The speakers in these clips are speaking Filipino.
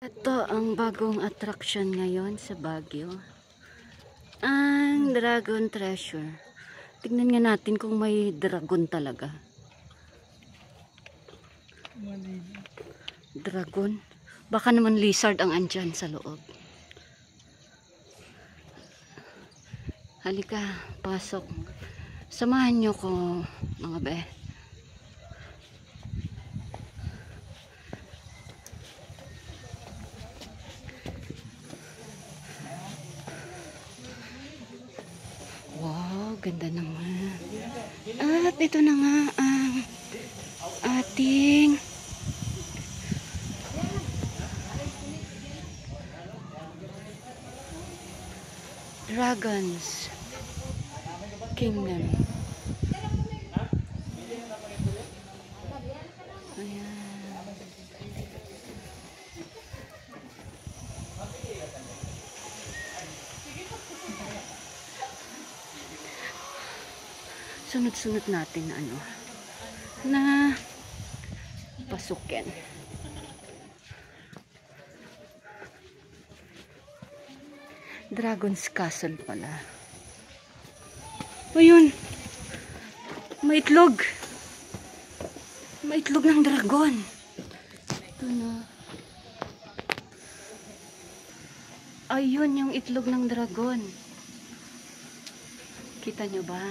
Ito ang bagong attraction ngayon sa Baguio. Ang Dragon Treasure. Tignan nga natin kung may dragon talaga. Dragon. Baka naman lizard ang andyan sa loob. Halika, pasok. Samahan nyo ko, mga be. Wow, ganda naman. At ito na nga ang ating Dragon's Kingdom. Ayan. Sunod-sunod natin na na pasukin. Dragon's Castle pala. O yun, may itlog. May itlog ng dragon. Ito na. Ayun yung itlog ng dragon. Kita nyo ba?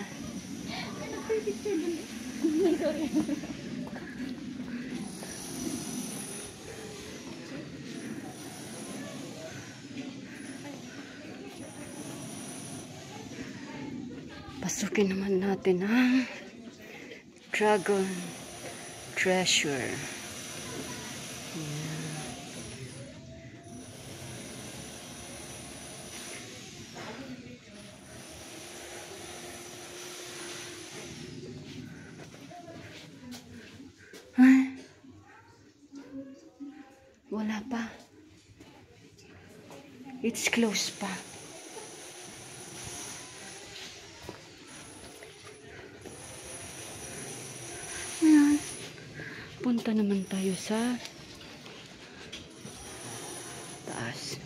Pasukin naman natin ang Dragon Treasure. Huh? Wala pa. It's closed pa. Ayan. Punta naman tayo sa taas.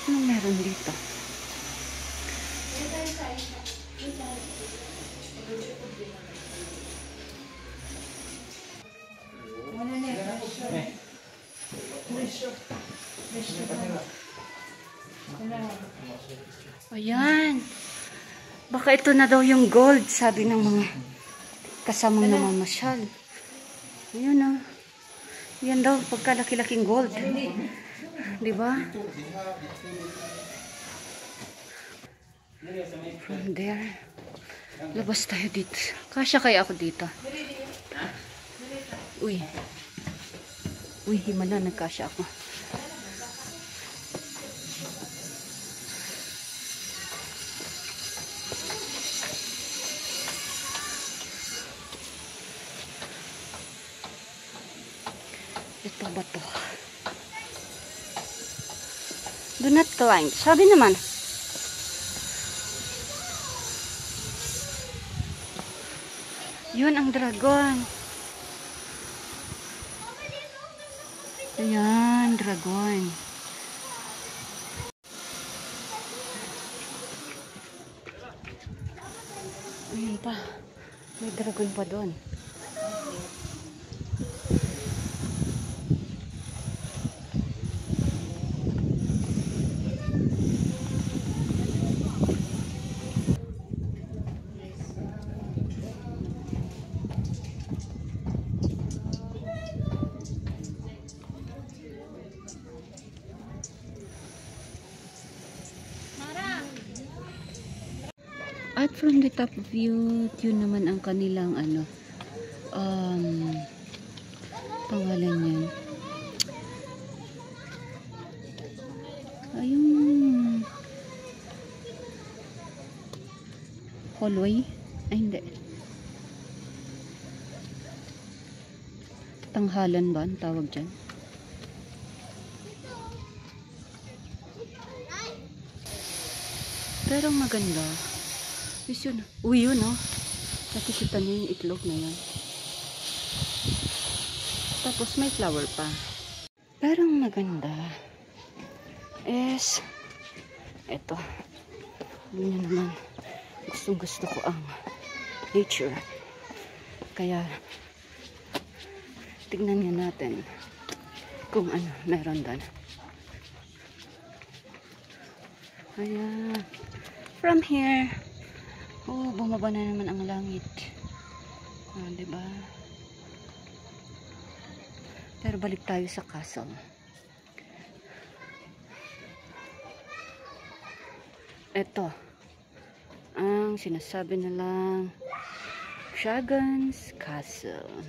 Anong meron dito? Ayan. Baka ito na daw yung gold, sabi ng mga kasamang namamasyal. Ayan o. Yan daw, pagkalaki-laking gold. Diba? From there, labas tayo dito. Kasya kaya ako dito? Uy. Uy, himala, nagkasya ako. Ito ba to? Do not climb. Sabi naman. Yun ang dragon. Ayan, dragon. Ayan pa. May dragon pa doon. At from the top view, yun naman ang kanilang pangalan yan. Ayun. hallway. Ay, hindi. Tanghalan ba ang tawag dyan? Pero maganda. Yun. Uy, yun, oh. Nakikita niyo yung itlog na yan. Tapos may flower pa. Pero maganda. Is, eto. Yun naman. Gusto ko ang nature. Kaya, tignan nga natin kung ano meron doon. Ayan. From here, oh, bumaba na naman ang langit. Ah, diba? Pero balik tayo sa castle. Ito ang sinasabi nilang Dragon's Castle.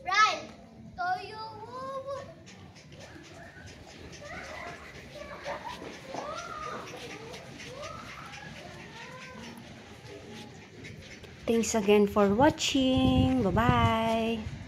Right. Toyo. Thanks again for watching. Bye-bye.